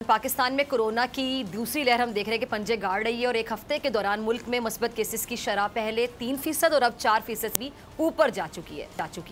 पाकिस्तान में कोरोना की दूसरी लहर हम देख रहे हैं कि पंजे गाड़ रही है और एक हफ्ते के दौरान मुल्क में मुस्बत केसेस की शरह पहले 3% और अब 4% भी ऊपर जा चुकी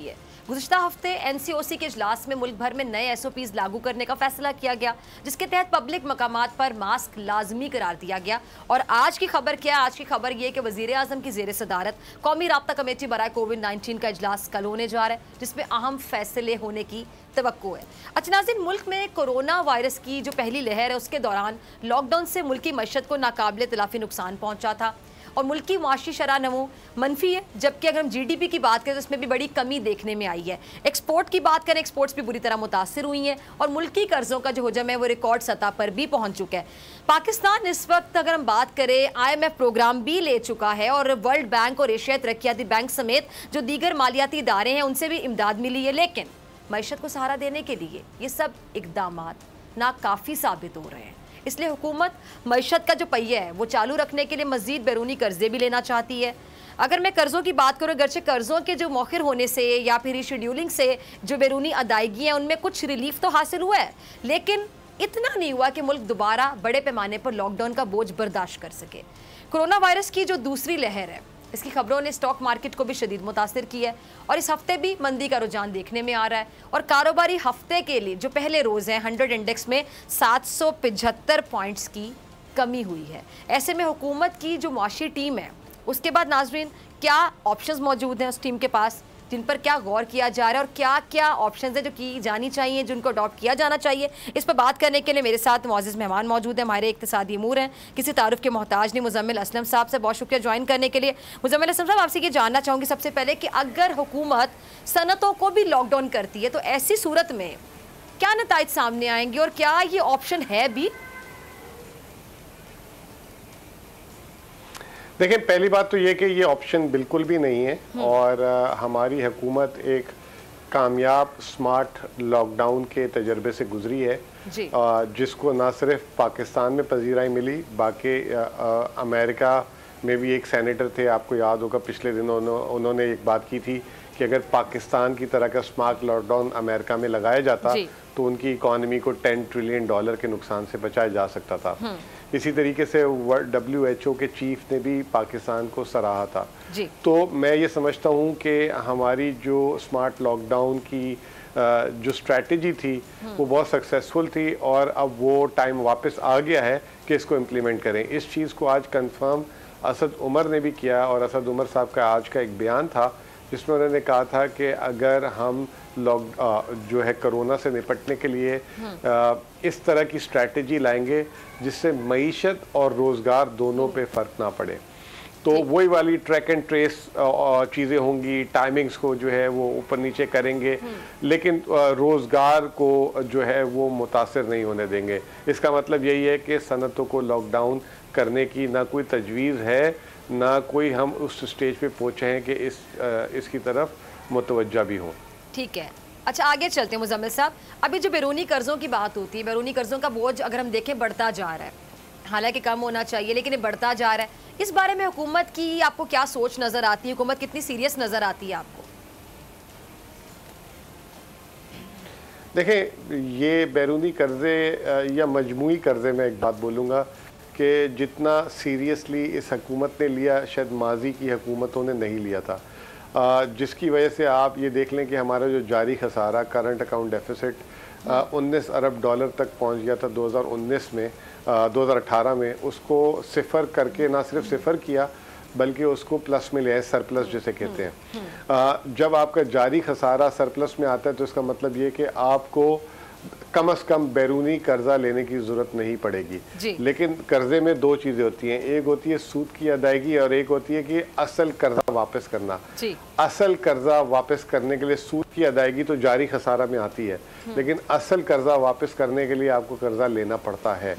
है। गुज़िश्ता हफ्ते NCOC के इजलास में मुल्क भर में नए SOPs लागू करने का फैसला किया गया, जिसके तहत पब्लिक मकामात पर मास्क लाजमी करार दिया गया। और आज की खबर क्या है? आज की खबर यह कि वज़ीर आज़म की ज़ेर सदारत कौमी राब्ता कमेटी बराए कोविड-19 का इजलास कल होने जा रहा है, जिसमें अहम फैसले होने की तवक्को है। अच्छा नाज़रीन, मुल्क में कोरोना वायरस की जो पहली लहर है उसके दौरान लॉकडाउन से मुल्की मईशत को नाकाबिले तलाफी नुकसान पहुंचा था और मुल्की मुआशी शरह नमू मनफी है, जबकि अगर हम GDP की बात करें तो इसमें भी बड़ी कमी देखने में आई है। एक्सपोर्ट की बात करें, एक्सपोर्ट्स भी बुरी तरह मुतासिर हुई हैं और मुल्की कर्जों का जो हजम है वो रिकॉर्ड सतह पर भी पहुंच चुका है। पाकिस्तान इस वक्त अगर हम बात करें IMF प्रोग्राम भी ले चुका है और वर्ल्ड बैंक और एशियाई तरक्याती बैंक समेत जो दीगर मालियाती इदारे हैं उनसे भी इमदाद मिली है, लेकिन मईशत को सहारा देने के लिए ये सब इकदामात नाकाफ़ी साबित हो रहे हैं। इसलिए हुकूमत मईशत का जो पहिया है वो चालू रखने के लिए मज़ीद बैरूनी कर्जे भी लेना चाहती है। अगर मैं कर्ज़ों की बात करूँ, अगरचे कर्ज़ों के जो मौखिर होने से या फिर रीशेड्यूलिंग से जो बैरूनी अदायगी हैं उनमें कुछ रिलीफ तो हासिल हुआ है, लेकिन इतना नहीं हुआ कि मुल्क दोबारा बड़े पैमाने पर लॉकडाउन का बोझ बर्दाश्त कर सके। कोरोना वायरस की जो दूसरी लहर है इसकी खबरों ने स्टॉक मार्केट को भी शदीद मुतासिर किया है और इस हफ्ते भी मंदी का रुझान देखने में आ रहा है और कारोबारी हफ्ते के लिए जो पहले रोज़ हैं 100 इंडेक्स में 775 पॉइंट्स की कमी हुई है। ऐसे में हुकूमत की जो मुआशी टीम है उसके बाद नाजरीन क्या ऑप्शंस मौजूद हैं उस टीम के पास, जिन पर क्या गौर किया जा रहा है और क्या क्या ऑप्शंस हैं जो की जानी चाहिए, जिनको अडॉप्ट किया जाना चाहिए, इस पर बात करने के लिए मेरे साथ मुअज़्ज़िज़ मेहमान मौजूद हैं। हमारे इक़्तिसादी अमूर हैं, किसी तारुफ के मोहताज नहीं, मुज़म्मिल असलम साहब से बहुत शुक्रिया ज्वाइन करने के लिए। मुज़म्मिल असलम साहब, आपसे ये जानना चाहूँगी सबसे पहले कि अगर हुकूमत सनतों को भी लॉकडाउन करती है तो ऐसी सूरत में क्या नताइज सामने आएंगे और क्या ये ऑप्शन है भी? देखिए, पहली बात तो ये कि ये ऑप्शन बिल्कुल भी नहीं है और हमारी हुकूमत एक कामयाब स्मार्ट लॉकडाउन के तजर्बे से गुजरी है जिसको ना सिर्फ पाकिस्तान में पजीराई मिली, बाकी अमेरिका में भी एक सेनेटर थे, आपको याद होगा पिछले दिनों उन्होंने एक बात की थी कि अगर पाकिस्तान की तरह का स्मार्ट लॉकडाउन अमेरिका में लगाया जाता तो उनकी इकॉनमी को $10 ट्रिलियन के नुकसान से बचाया जा सकता था। इसी तरीके से WHO के चीफ ने भी पाकिस्तान को सराहा था। तो मैं ये समझता हूँ कि हमारी जो स्मार्ट लॉकडाउन की जो स्ट्रैटेजी थी वो बहुत सक्सेसफुल थी और अब वो टाइम वापस आ गया है कि इसको इम्प्लीमेंट करें। इस चीज़ को आज कंफर्म असद उमर ने भी किया और असद उमर साहब का आज का एक बयान था जिसमें उन्होंने कहा था कि अगर हम जो है कोरोना से निपटने के लिए इस तरह की स्ट्रैटेजी लाएंगे जिससे मईशत और रोज़गार दोनों पे फ़र्क ना पड़े, तो वही वाली ट्रैक एंड ट्रेस चीज़ें होंगी, टाइमिंग्स को जो है वो ऊपर नीचे करेंगे, लेकिन रोज़गार को जो है वो मुतासिर नहीं होने देंगे। इसका मतलब यही है कि सनतों को लॉकडाउन करने की ना कोई तजवीज़ है, ना कोई हम उस स्टेज पे पहुँचे हैं कि इसकी तरफ मुतवज्जा भी हों। ठीक है, अच्छा आगे चलते हैं मुज़म्मिल साहब। अभी जो बैरूनी कर्ज़ों की बात होती है, बैरूनी कर्ज़ों का बोझ अगर हम देखें बढ़ता जा रहा है, हालांकि कम होना चाहिए लेकिन ये बढ़ता जा रहा है। इस बारे में हुकूमत की आपको क्या सोच नज़र आती है? हुकूमत कितनी सीरियस नज़र आती है आपको? देखें, ये बैरूनी कर्ज़े या मजमूई कर्ज़े में एक बात बोलूँगा कि जितना सीरियसली इस हुकूमत ने लिया शायद माजी की हुकूमतों ने नहीं लिया था, जिसकी वजह से आप ये देख लें कि हमारा जो जारी खसारा करंट अकाउंट डेफिसिट 19 अरब डॉलर तक पहुंच गया था 2019 में, 2018 में उसको सिफर करके ना सिर्फ सिफर किया बल्कि उसको प्लस में ले आए, सरप्लस जिसे कहते हैं। जब आपका जारी खसारा सरप्लस में आता है तो इसका मतलब ये कि आपको कम से कम बैरूनी कर्जा लेने की ज़रूरत नहीं पड़ेगी। लेकिन कर्जे में दो चीज़ें होती हैं, एक होती है सूद की अदायगी और एक होती है कि असल कर्जा वापस करना। असल कर्जा वापस करने के लिए सूद की अदायगी तो जारी खसारा में आती है, लेकिन असल कर्जा वापस करने के लिए आपको कर्जा लेना पड़ता है।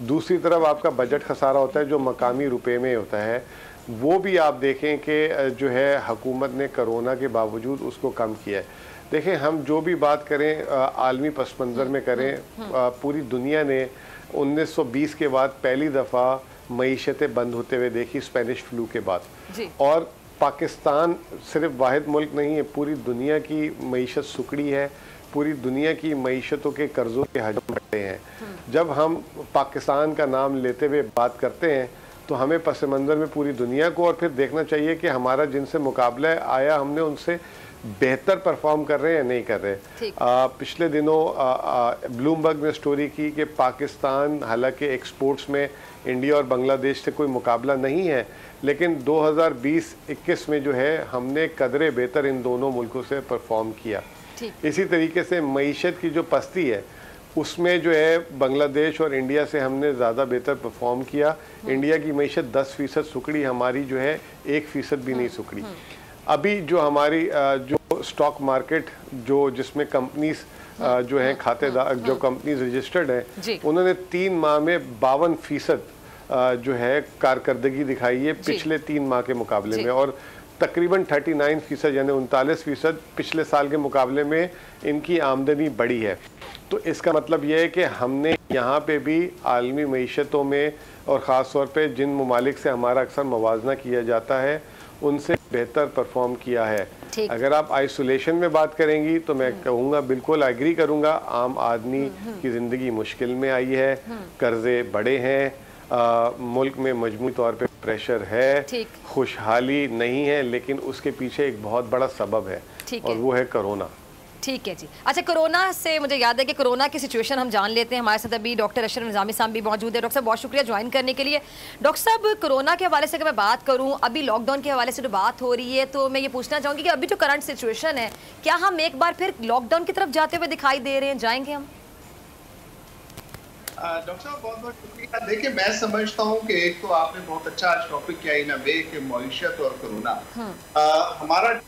दूसरी तरफ आपका बजट खसारा होता है जो मकामी रुपए में होता है, वो भी आप देखें कि जो है हुकूमत ने कोरोना के बावजूद उसको कम किया है। देखें, हम जो भी बात करें आलमी पस मंज़र में करें, पूरी दुनिया ने 1920 के बाद पहली दफ़ा मईशतें बंद होते हुए देखी स्पेनिश फ्लू के बाद, और पाकिस्तान सिर्फ वाहिद मुल्क नहीं है, पूरी दुनिया की मईशत सुकड़ी है, पूरी दुनिया की मईशतों के कर्जों के हजम बढ़े हैं। जब हम पाकिस्तान का नाम लेते हुए बात करते हैं तो हमें पस मंज़र में पूरी दुनिया को और फिर देखना चाहिए कि हमारा जिनसे मुकाबला आया हमने उनसे बेहतर परफॉर्म कर रहे हैं या नहीं कर रहे। पिछले दिनों ब्लूमबर्ग ने स्टोरी की कि पाकिस्तान हालांकि एक्सपोर्ट्स में इंडिया और बांग्लादेश से कोई मुकाबला नहीं है, लेकिन 2020-21 में जो है हमने कदरे बेहतर इन दोनों मुल्कों से परफॉर्म किया। इसी तरीके से मईशत की जो पस्ती है उसमें जो है बांग्लादेश और इंडिया से हमने ज़्यादा बेहतर परफॉर्म किया। इंडिया की मईशत 10% सुकड़ी, हमारी जो है 1% भी नहीं सुकड़ी। अभी जो हमारी जो स्टॉक मार्केट जो जिसमें कंपनीज जो हैं खातेदार जो कंपनीज रजिस्टर्ड हैं उन्होंने 3 माह में 52% जो है कारकर्दगी दिखाई है पिछले 3 माह के मुकाबले में, और तकरीबन 39% यानी 39% पिछले साल के मुकाबले में इनकी आमदनी बढ़ी है। तो इसका मतलब यह है कि हमने यहाँ पे भी आलमी मईशतों में और ख़ास तौर पे जिन ममालिक से हमारा अक्सर मुवाजना किया जाता है उनसे बेहतर परफॉर्म किया है। अगर आप आइसोलेशन में बात करेंगी तो मैं कहूँगा, बिल्कुल एग्री करूँगा, आम आदमी की ज़िंदगी मुश्किल में आई है, कर्जे बड़े हैं, मुल्क में मजमूई तौर पे प्रेशर है, खुशहाली नहीं है, लेकिन उसके पीछे एक बहुत बड़ा सबब है और वो है कोरोना। ठीक है जी। अच्छा, कोरोना से मुझे याद है कि कोरोना की सिचुएशन हम जान लेते हैं। हमारे साथ अभी डॉक्टर अशरफ निज़ामी साहब भी मौजूद है। डॉक्टर साहब बहुत शुक्रिया ज्वाइन करने के लिए। डॉक्टर साहब, कोरोना के हवाले से अगर मैं बात करूं, अभी लॉकडाउन के हवाले से जो बात हो रही है, तो मैं ये पूछना चाहूँगी कि अभी जो करंट सिचुएशन है, क्या हम एक बार फिर लॉकडाउन की तरफ जाते हुए दिखाई दे रहे हैं? जाएंगे हम? डॉक्टर साहब बहुत बहुत शुक्रिया। देखिए, मैं समझता हूँ कि एक तो आपने बहुत अच्छा आज टॉपिक किया इन अ वे कि मईशत और कोरोना हमारा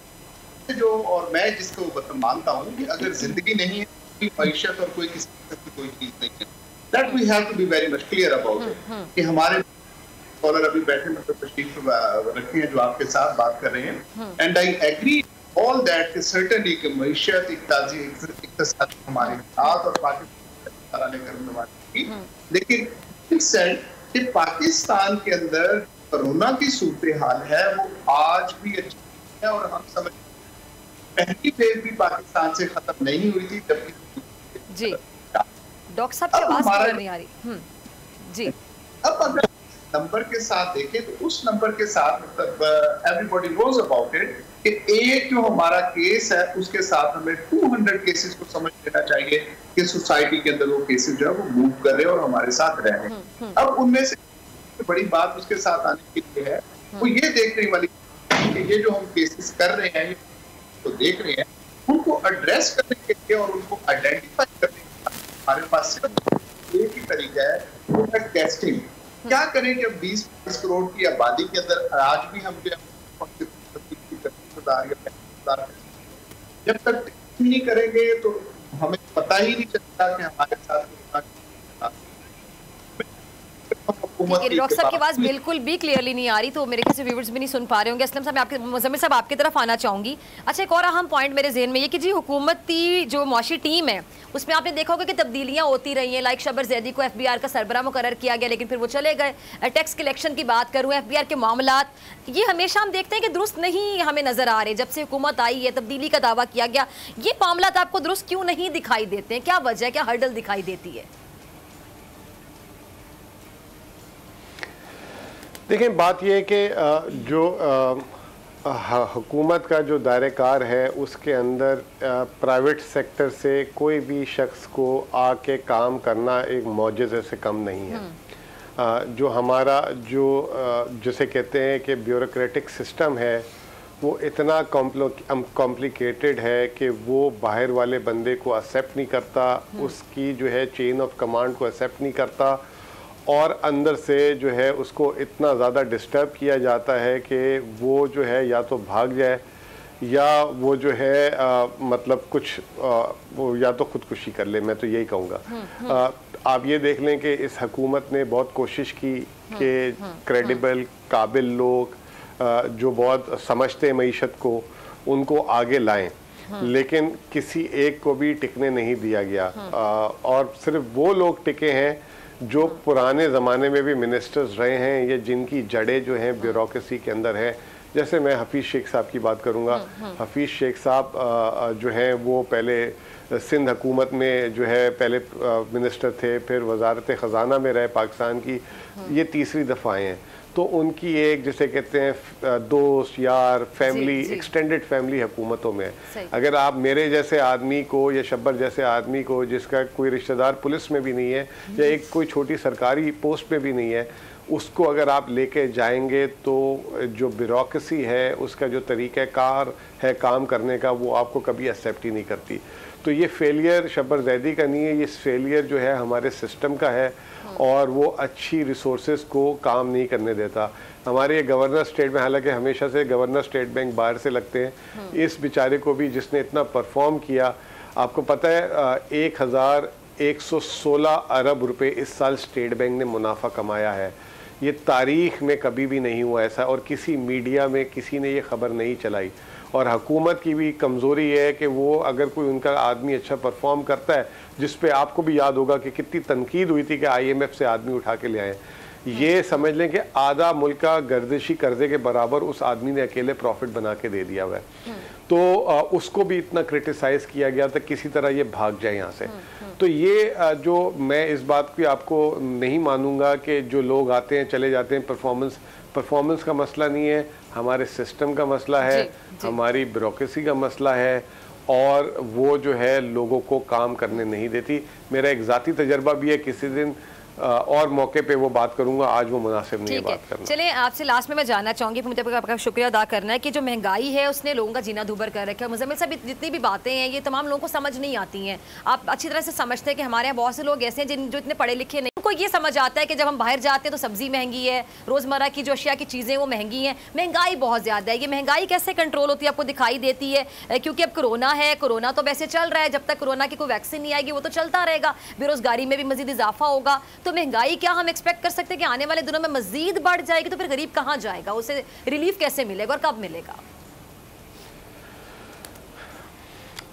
जो, और मैं जिसको मतलब मानता हूँ कि अगर जिंदगी नहीं है कोई मईशत और कोई किसी की कोई चीज नहीं है। That we have to be very much clear about it कि हमारे स्कॉलर अभी बैठे मतलब तशरीफ रखे हैं जो आपके साथ बात कर रहे हैं, and I agree all that कि सर्टेनली कि मईशत इक़्तिसाद हमारे हाथ और पाकिस्तान करने वाली, लेकिन पाकिस्तान के अंदर कोरोना की सूरत हाल है वो आज भी अच्छी है, और हम समझ पहली वेव भी पाकिस्तान से खत्म नहीं हुई थी, जबकि जी डॉक्टर साहब की आवाज क्लियर नहीं आ रही। जी, अब अगर नंबर के साथ देखें तो उस नंबर के साथ मतलब एवरीबॉडी नोज अबाउट इट कि एक जो हमारा केस है उसके साथ हमें 200 केसेस को समझ लेना चाहिए कि सोसाइटी के अंदर वो केसेस जो है वो मूव कर रहे हैं और हमारे साथ रह रहे हैं। अब उनमें से बड़ी बात उसके साथ आने के लिए है वो ये देखने वाली कि ये जो हम केसेस कर रहे हैं तो देख रहे हैं उनको एड्रेस करने के लिए और उनको आइडेंटिफाई करने के लिए हमारे पास सिर्फ एक ही तरीका है, वो है टेस्टिंग। क्या करें कि 20-22 करोड़ की आबादी के अंदर आज भी हम जब तक टेस्टिंग नहीं करेंगे तो हमें पता ही नहीं चलता कि हमारे साथ डॉक्टर साहब की आवाज बिल्कुल भी क्लियरली नहीं आ रही, तो मेरे किसी व्यूअर्स भी नहीं सुन पा रहे होंगे। असलम साहब, आपके मुज़म्मिल साहब आपकी तरफ आना चाहूँगी। अच्छा, एक और अहम पॉइंट मेरे जहन में ये कि जी हुकूमती जो मुआशी टीम है उसमें आपने देखा होगा कि तब्दीलियाँ होती रही हैं। लाइक शबर जैदी को FBI का सरबरा मुकर्रर किया गया, लेकिन फिर वो चले गए। टैक्स कलेक्शन की बात करूँ, FBI के मामलात, ये हमेशा हम देखते हैं कि दुरुस्त नहीं हमें नज़र आ रहे। जब से हुकूमत आई है, तब्दीली का दावा किया गया, ये मामलात आपको दुरुस्त क्यों नहीं दिखाई देते हैं? क्या वजह है, क्या हर्डल दिखाई देती है? देखें, बात यह है कि जो हुकूमत का जो दायरेकार है उसके अंदर प्राइवेट सेक्टर से कोई भी शख्स को आके काम करना एक मौजज़े से कम नहीं है। जो हमारा जो जिसे कहते हैं कि ब्यूरोक्रेटिक सिस्टम है वो इतना कॉम्प्लिकेटेड है कि वो बाहर वाले बंदे को एक्सेप्ट नहीं करता, उसकी जो है चेन ऑफ कमांड को एक्सेप्ट नहीं करता, और अंदर से जो है उसको इतना ज़्यादा डिस्टर्ब किया जाता है कि वो जो है या तो भाग जाए या वो जो है मतलब कुछ वो या तो खुदकुशी कर ले। मैं तो यही कहूँगा। आप ये देख लें कि इस हुकूमत ने बहुत कोशिश की कि क्रेडिबल काबिल लोग जो बहुत समझते हैं मईशत को उनको आगे लाएं, लेकिन किसी एक को भी टिकने नहीं दिया गया। और सिर्फ वो लोग टिके हैं जो पुराने ज़माने में भी मिनिस्टर्स रहे हैं या जिनकी जड़ें जो हैं ब्यूरोक्रेसी के अंदर है, जैसे मैं हफीज़ शेख साहब की बात करूँगा। हफीज़ शेख साहब जो हैं वो पहले सिंध हुकूमत में जो है पहले मिनिस्टर थे, फिर वजारत ख़जाना में रहे पाकिस्तान की, ये तीसरी दफ़ा आए हैं। तो उनकी एक जिसे कहते हैं दोस्त यार फैमिली एक्सटेंडेड फैमिली हुकूमतों में। अगर आप मेरे जैसे आदमी को या शब्बर जैसे आदमी को जिसका कोई रिश्तेदार पुलिस में भी नहीं है या एक कोई छोटी सरकारी पोस्ट में भी नहीं है, उसको अगर आप लेके जाएंगे तो जो ब्यूरोक्रेसी है, उसका जो तरीक़ाकार है काम करने का, वो आपको कभी एक्सेप्ट ही नहीं करती। तो ये फेलियर शब्बर जैदी का नहीं है, ये फेलियर जो है हमारे सिस्टम का है और वो अच्छी रिसोर्सेज को काम नहीं करने देता। हमारे ये गवर्नर स्टेट में, हालांकि हमेशा से गवर्नर स्टेट बैंक बाहर से लगते हैं, इस बेचारे को भी जिसने इतना परफॉर्म किया, आपको पता है 1116 अरब रुपए इस साल स्टेट बैंक ने मुनाफा कमाया है। ये तारीख में कभी भी नहीं हुआ ऐसा, और किसी मीडिया में किसी ने ये खबर नहीं चलाई। और हुकूमत की भी कमज़ोरी है कि वो अगर कोई उनका आदमी अच्छा परफॉर्म करता है, जिस पे आपको भी याद होगा कि कितनी तनकीद हुई थी कि IMF से आदमी उठा के ले आए, ये समझ लें कि आधा मुल्क का गर्दिशी कर्जे के बराबर उस आदमी ने अकेले प्रॉफिट बना के दे दिया हुआ है। तो उसको भी इतना क्रिटिसाइज़ किया गया था किसी तरह ये भाग जाए यहाँ से। तो ये जो मैं इस बात की आपको नहीं मानूंगा कि जो लोग आते हैं चले जाते हैं, परफॉर्मेंस का मसला नहीं है, हमारे सिस्टम का मसला है, हमारी ब्यूरोक्रेसी का मसला है, और वो जो है लोगों को काम करने नहीं देती। मेरा एक ज़ाती तजर्बा भी है, किसी दिन और मौके पे वो बात करूंगा, आज वो मुनासिब नहीं है बात करना। चलिए, आपसे लास्ट में मैं जानना चाहूंगी, मुझे आपका शुक्रिया अदा करना है कि जो महंगाई है उसने लोगों का जीना दूभर कर रखा है। मुज़म्मिल साहब, जितनी भी बातें हैं ये तमाम लोगों को समझ नहीं आती हैं। आप अच्छी तरह से समझते हैं कि हमारे यहाँ बहुत से लोग ऐसे हैं जो इतने पढ़े लिखे नहीं, उनको ये समझ आता है कि जब हम बाहर जाते हैं तो सब्जी महंगी है, रोज़मर्रा की जो अशिया की चीज़ें वो महंगी हैं, महंगाई बहुत ज़्यादा है। ये महंगाई कैसे कंट्रोल होती है आपको दिखाई देती है? क्योंकि अब कोरोना है, कोरोना तो वैसे चल रहा है, जब तक कोरोना की कोई वैक्सीन नहीं आएगी वो तो चलता रहेगा, बेरोजगारी में भी मजीद इजाफा होगा। तो महंगाई क्या हम एक्सपेक्ट कर सकते हैं कि आने वाले दिनों में मजीद बढ़ जाएगी? तो फिर गरीब कहां जाएगा, उसे रिलीफ कैसे मिलेगा और कब मिलेगा?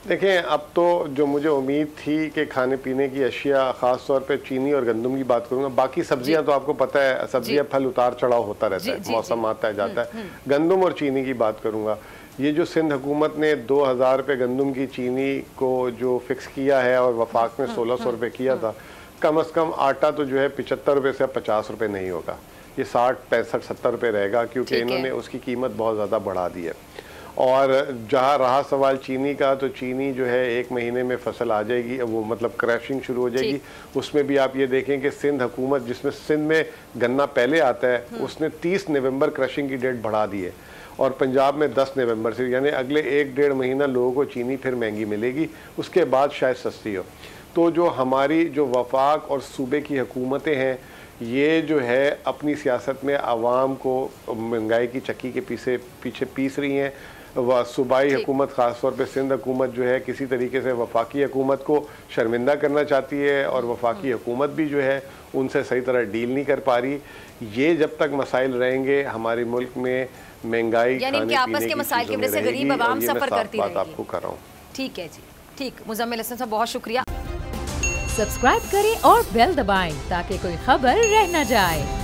देखें, अब तो जो मुझे उम्मीद थी कि खाने पीने की अशिया, ख़ास तौर पे चीनी और गंदम की बात करूंगा, बाकी सब्जियां तो आपको पता है, सब्जियां फल उतार चढ़ाव होता रहता है, मौसम आता है जाता है। गंदम और चीनी की बात करूंगा, ये जो सिंध हुकूमत ने 2000 रुपये गंदम की चीनी को जो फिक्स किया है और वफाक ने 1600 रुपये किया था, कम से कम आटा तो जो है 75 रुपये से 50 रुपये नहीं होगा, ये 60, 65, 70 रुपये रहेगा, क्योंकि इन्होंने उसकी कीमत बहुत ज़्यादा बढ़ा दी है। और जहाँ रहा सवाल चीनी का, तो चीनी जो है 1 महीने में फसल आ जाएगी, वो मतलब क्रैशिंग शुरू हो जाएगी। उसमें भी आप ये देखें कि सिंध हुकूमत, जिसमें सिंध में गन्ना पहले आता है, उसने 30 नवंबर क्रशिंग की डेट बढ़ा दी है, और पंजाब में 10 नवंबर से, यानी अगले 1-1.5 महीना लोगों को चीनी फिर महंगी मिलेगी, उसके बाद शायद सस्ती हो। तो जो हमारी जो वफाक और सूबे की हुकूमतें हैं, ये जो है अपनी सियासत में आवाम को महंगाई की चक्की के पीछे पीस रही हैं। वह सूबाई हुकूमत, ख़ास तौर पे सिंध हुकूमत जो है किसी तरीके से वफाकी हुकूमत को शर्मिंदा करना चाहती है, और वफाकी हुकूमत भी जो है उनसे सही तरह डील नहीं कर पा रही। ये जब तक मसाइल रहेंगे हमारे मुल्क में, महंगाई, खाने पीने आपस के मसाइल की वजह से गरीब आवाम सफर करती रहेगी। आपको कर रहा हूँ। ठीक है जी, ठीक। मुज़म्मिल हसन साहब, बहुत शुक्रिया। सब्सक्राइब करें और बेल दबाएं ताकि कोई खबर रह न जाए।